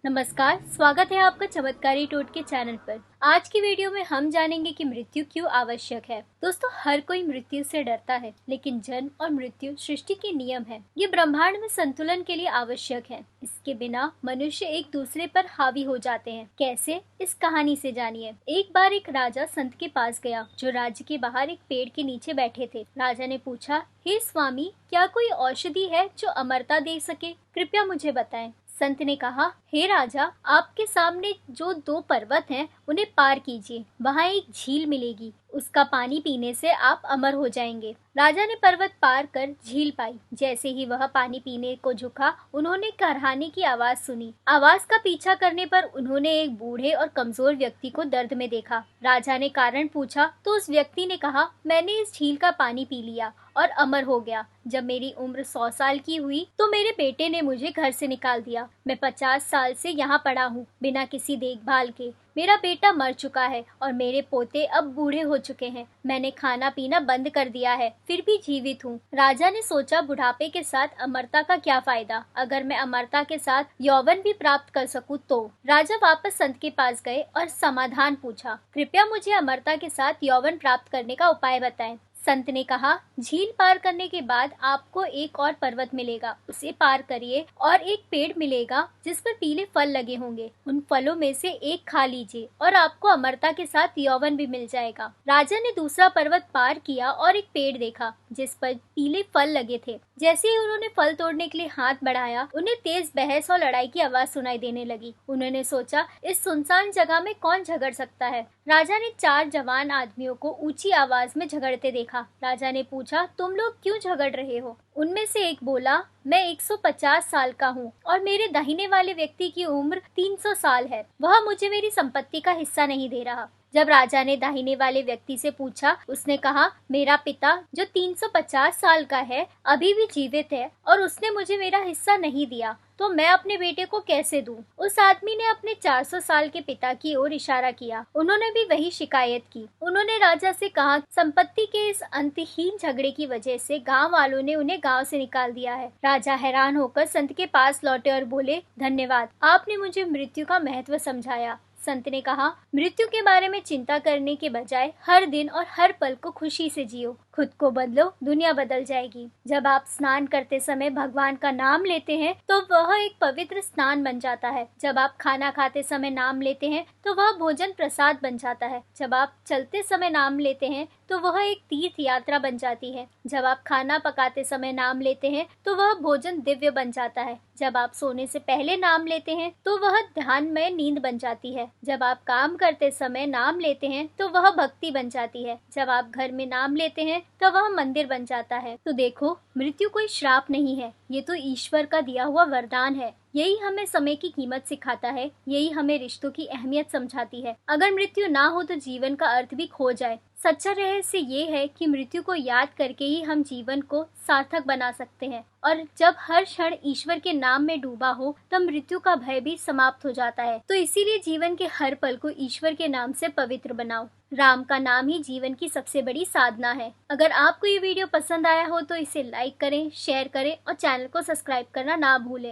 नमस्कार, स्वागत है आपका चमत्कारी टोटके चैनल पर। आज की वीडियो में हम जानेंगे कि मृत्यु क्यों आवश्यक है। दोस्तों, हर कोई मृत्यु से डरता है, लेकिन जन्म और मृत्यु सृष्टि के नियम है। ये ब्रह्मांड में संतुलन के लिए आवश्यक है। इसके बिना मनुष्य एक दूसरे पर हावी हो जाते हैं। कैसे? इस कहानी से जानिए। एक बार एक राजा संत के पास गया, जो राज्य के बाहर एक पेड़ के नीचे बैठे थे। राजा ने पूछा, हे स्वामी, क्या कोई औषधि है जो अमरता दे सके? कृपया मुझे बताएं। संत ने कहा, हे राजा, आपके सामने जो 2 पर्वत हैं, उन्हें पार कीजिए। वहाँ एक झील मिलेगी, उसका पानी पीने से आप अमर हो जाएंगे। राजा ने पर्वत पार कर झील पाई। जैसे ही वह पानी पीने को झुका, उन्होंने करहाने की आवाज सुनी। आवाज का पीछा करने पर उन्होंने एक बूढ़े और कमजोर व्यक्ति को दर्द में देखा। राजा ने कारण पूछा तो उस व्यक्ति ने कहा, मैंने इस झील का पानी पी लिया और अमर हो गया। जब मेरी उम्र 100 साल की हुई तो मेरे बेटे ने मुझे घर से निकाल दिया। मैं 50 साल से यहाँ पड़ा हूँ, बिना किसी देखभाल के। मेरा बेटा मर चुका है और मेरे पोते अब बूढ़े हो चुके हैं। मैंने खाना पीना बंद कर दिया है, फिर भी जीवित हूँ। राजा ने सोचा, बुढ़ापे के साथ अमरता का क्या फायदा? अगर मैं अमरता के साथ यौवन भी प्राप्त कर सकूँ तो। राजा वापस संत के पास गए और समाधान पूछा। कृपया मुझे अमरता के साथ यौवन प्राप्त करने का उपाय बताएं। संत ने कहा, झील पार करने के बाद आपको एक और पर्वत मिलेगा, उसे पार करिए और एक पेड़ मिलेगा जिस पर पीले फल लगे होंगे। उन फलों में से एक खा लीजिए और आपको अमरता के साथ यौवन भी मिल जाएगा। राजा ने दूसरा पर्वत पार किया और एक पेड़ देखा जिस पर पीले फल लगे थे। जैसे ही उन्होंने फल तोड़ने के लिए हाथ बढ़ाया, उन्हें तेज बहस और लड़ाई की आवाज सुनाई देने लगी। उन्होंने सोचा, इस सुनसान जगह में कौन झगड़ सकता है। राजा ने 4 जवान आदमियों को ऊंची आवाज में झगड़ते देखा। राजा ने पूछा, तुम लोग क्यों झगड़ रहे हो? उनमें से एक बोला, मैं 150 साल का हूँ और मेरे दाहिने वाले व्यक्ति की उम्र 300 साल है। वह मुझे मेरी संपत्ति का हिस्सा नहीं दे रहा। जब राजा ने दाहिने वाले व्यक्ति से पूछा, उसने कहा, मेरा पिता जो 350 साल का है अभी भी जीवित है और उसने मुझे मेरा हिस्सा नहीं दिया, तो मैं अपने बेटे को कैसे दूं? उस आदमी ने अपने 400 साल के पिता की ओर इशारा किया। उन्होंने भी वही शिकायत की। उन्होंने राजा से कहा, संपत्ति के इस अंतहीन झगड़े की वजह से गांव वालों ने उन्हें गांव से निकाल दिया है। राजा हैरान होकर संत के पास लौटे और बोले, धन्यवाद, आपने मुझे मृत्यु का महत्व समझाया। संत ने कहा, मृत्यु के बारे में चिंता करने के बजाय हर दिन और हर पल को खुशी से जियो। खुद को बदलो, दुनिया बदल जाएगी। जब आप स्नान करते समय भगवान का नाम लेते हैं तो वह एक पवित्र स्नान बन जाता है। जब आप खाना खाते समय नाम लेते हैं तो वह भोजन प्रसाद बन जाता है। जब आप चलते समय नाम लेते हैं तो वह एक तीर्थ यात्रा बन जाती है। जब आप खाना पकाते समय नाम लेते हैं तो वह भोजन दिव्य बन जाता है। जब आप सोने से पहले नाम लेते हैं तो वह ध्यानमय नींद बन जाती है। जब आप काम करते समय नाम लेते हैं तो वह भक्ति बन जाती है। जब आप घर में नाम लेते हैं तो वह मंदिर बन जाता है। तो देखो, मृत्यु कोई श्राप नहीं है, ये तो ईश्वर का दिया हुआ वरदान है। यही हमें समय की कीमत सिखाता है, यही हमें रिश्तों की अहमियत समझाती है। अगर मृत्यु ना हो तो जीवन का अर्थ भी खो जाए। सच्चा रहस्य ये है कि मृत्यु को याद करके ही हम जीवन को सार्थक बना सकते हैं, और जब हर क्षण ईश्वर के नाम में डूबा हो तब मृत्यु का भय भी समाप्त हो जाता है। तो इसीलिए जीवन के हर पल को ईश्वर के नाम से पवित्र बनाओ। राम का नाम ही जीवन की सबसे बड़ी साधना है। अगर आपको ये वीडियो पसंद आया हो तो इसे लाइक करें, शेयर करें और चैनल को सब्सक्राइब करना ना भूलें।